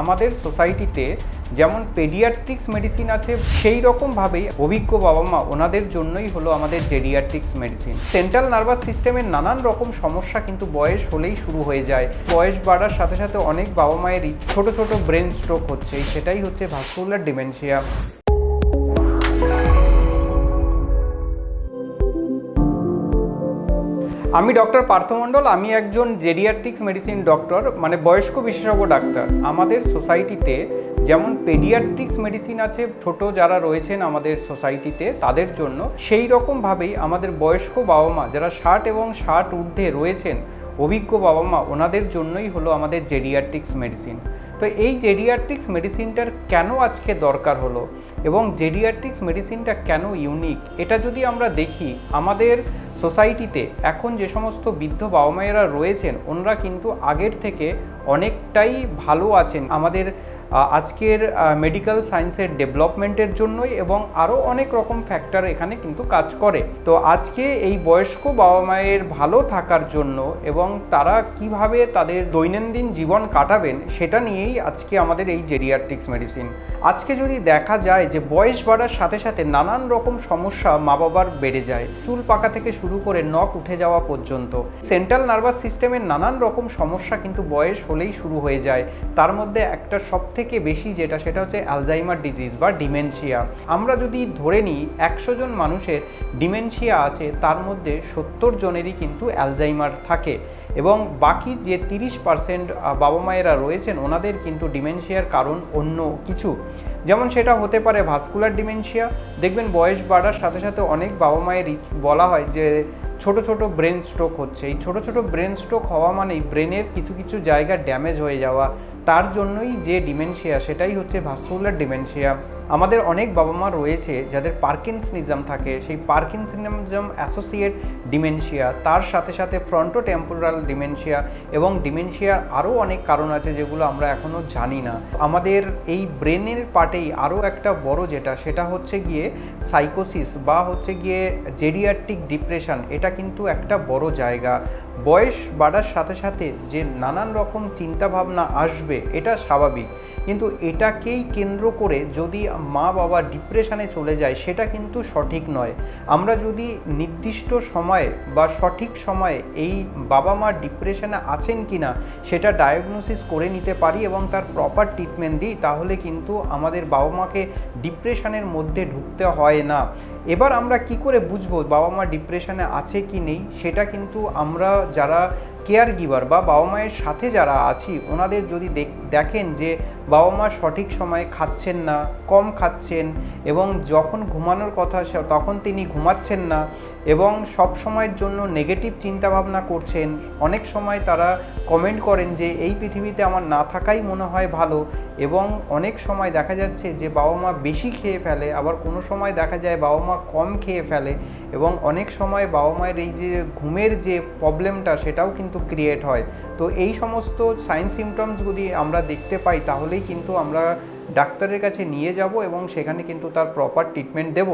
আমাদের সোসাইটিতে যেমন পেডিয়াট্রিক্স মেডিসিন আছে, সেই রকমভাবেই অভিজ্ঞ বাবা মা ওনাদের জন্যই হলো আমাদের জেডিয়াট্রিক্স মেডিসিন। সেন্ট্রাল নার্ভাস সিস্টেমের নানান রকম সমস্যা কিন্তু বয়স হলেই শুরু হয়ে যায়। বয়স বাড়ার সাথে সাথে অনেক বাবা মায়েরই ছোট ছোট ব্রেন স্ট্রোক হচ্ছে, সেটাই হচ্ছে ভাস্কুলার ডিমেনশিয়া। আমি ডক্টর পার্থ মণ্ডল, আমি একজন জেডিয়াট্রিক্স মেডিসিন ডক্টর, মানে বয়স্ক বিশেষজ্ঞ ডাক্তার। আমাদের সোসাইটিতে যেমন পেডিয়াট্রিক্স মেডিসিন আছে ছোট যারা রয়েছেন আমাদের সোসাইটিতে তাদের জন্য, সেই রকমভাবেই আমাদের বয়স্ক বাবা মা যারা 60 এবং 60 ঊর্ধ্বে রয়েছেন, অভিজ্ঞ বাবা মা ওনাদের জন্যই হলো আমাদের জেডিয়াট্রিক্স মেডিসিন। তো এই জেডিয়াট্রিক্স মেডিসিনটার কেন আজকে দরকার হলো এবং জেডিয়াট্রিক্স মেডিসিনটা কেন ইউনিক, এটা যদি আমরা দেখি, আমাদের সোসাইটিতে এখন যে সমস্ত বৃদ্ধ বাবা মায়েরা রয়েছেন ওনারা কিন্তু আগের থেকে অনেকটাই ভালো আছেন আমাদের আজকের মেডিকেল সায়েন্সের ডেভেলপমেন্টের জন্যই, এবং আরও অনেক রকম ফ্যাক্টর এখানে কিন্তু কাজ করে। তো আজকে এই বয়স্ক বাবা মায়ের ভালো থাকার জন্য এবং তারা কিভাবে তাদের দৈনন্দিন জীবন কাটাবেন সেটা নিয়েই আজকে আমাদের এই জেডিয়াট্রিক্স মেডিসিন। আজকে যদি দেখা যায় যে বয়স বাড়ার সাথে সাথে নানান রকম সমস্যা মা বাবার বেড়ে যায়, চুল পাকা থেকে শুরু করে নখ উঠে যাওয়া পর্যন্ত সেন্ট্রাল নার্ভাস সিস্টেমের নানান রকম সমস্যা কিন্তু বয়স হলেই শুরু হয়ে যায়। তার মধ্যে একটা সবথেকে বেশি সেটা হচ্ছে অ্যালজাইমার ডিজিজ বা ডিমেনশিয়া। আমরা যদি ধরে নিই 100 জন মানুষের ডিমেনশিয়া আছে, তার মধ্যে 70 জনেরই কিন্তু অ্যালজাইমার থাকে, এবং বাকি যে 30% বাবা মায়েরা রয়েছেন ওনাদের কিন্তু ডিমেনশিয়ার কারণ অন্য কিছু, যেমন সেটা হতে পারে ভাস্কুলার ডিমেনশিয়া। দেখবেন বয়স বাড়ার সাথে সাথে অনেক বাবা মায়েরই বলা হয় যে ছোট ছোট ব্রেন স্ট্রোক হচ্ছে। এই ছোট ছোট ব্রেন স্ট্রোক হওয়া মানেই ব্রেনের কিছু কিছু জায়গা ড্যামেজ হয়ে যাওয়া, তার জন্যই যে ডিমেনশিয়া সেটাই হচ্ছে ভাস্কুলার ডিমেনশিয়া। আমাদের অনেক বাবা মা রয়েছে যাদের পার্কিনসনিজম থাকে, সেই পার্কিনসনিজম অ্যাসোসিয়েট ডিমেনশিয়া, তার সাথে সাথে ফ্রন্টোটেম্পোরাল ডিমেনশিয়া, এবং ডিমেনশিয়ার আরও অনেক কারণ আছে যেগুলো আমরা এখনও জানি না। আমাদের এই ব্রেনের পার্টেই আরও একটা বড় সেটা হচ্ছে গিয়ে সাইকোসিস বা হচ্ছে গিয়ে জেডিয়াট্রিক ডিপ্রেশন। এটা কিন্তু একটা বড় জায়গা। বয়স বাড়ার সাথে সাথে যে নানান রকম চিন্তাভাবনা আসবে এটা স্বাভাবিক, কিন্তু এটাকেই কেন্দ্র করে যদি মা বাবা ডিপ্রেশনে চলে যায় সেটা কিন্তু সঠিক নয়। আমরা যদি নির্দিষ্ট সময়ে বা সঠিক সময়ে এই বাবা মা ডিপ্রেশনে আছেন কি না সেটা ডায়াগনোসিস করে নিতে পারি এবং তার প্রপার ট্রিটমেন্ট দিই, তাহলে কিন্তু আমাদের বাবা মাকে ডিপ্রেশনের মধ্যে ঢুকতে হয় না। এবার আমরা কি করে বুঝবো বাবা মা ডিপ্রেশনে আছে কি নেই, সেটা কিন্তু আমরা যারা কেয়ার গিভার বা বাবা মায়ের সাথে যারা আছি ওনাদের যদি দেখেন যে বাবা মা সঠিক সময়ে খাচ্ছেন না, কম খাচ্ছেন, এবং যখন ঘুমানোর কথা তখন তিনি ঘুমাচ্ছেন না, এবং সব সময়ের জন্য নেগেটিভ চিন্তাভাবনা করছেন, অনেক সময় তারা কমেন্ট করেন যে এই পৃথিবীতে আমার না থাকাই মনে হয় ভালো, এবং অনেক সময় দেখা যাচ্ছে যে বাবা মা বেশি খেয়ে ফেলে, আবার কোনো সময় দেখা যায় বাবা মা কম খেয়ে ফেলে, এবং অনেক সময় বাবা মায়ের এই যে ঘুমের যে প্রবলেমটা সেটাও কিন্তু ক্রিয়েট হয়। তো এই সমস্ত সাইন সিমটমস যদি আমরা দেখতে পাই তাহলেই কিন্তু আমরা ডাক্তারের কাছে নিয়ে যাব এবং সেখানে কিন্তু তার প্রপার ট্রিটমেন্ট দেব।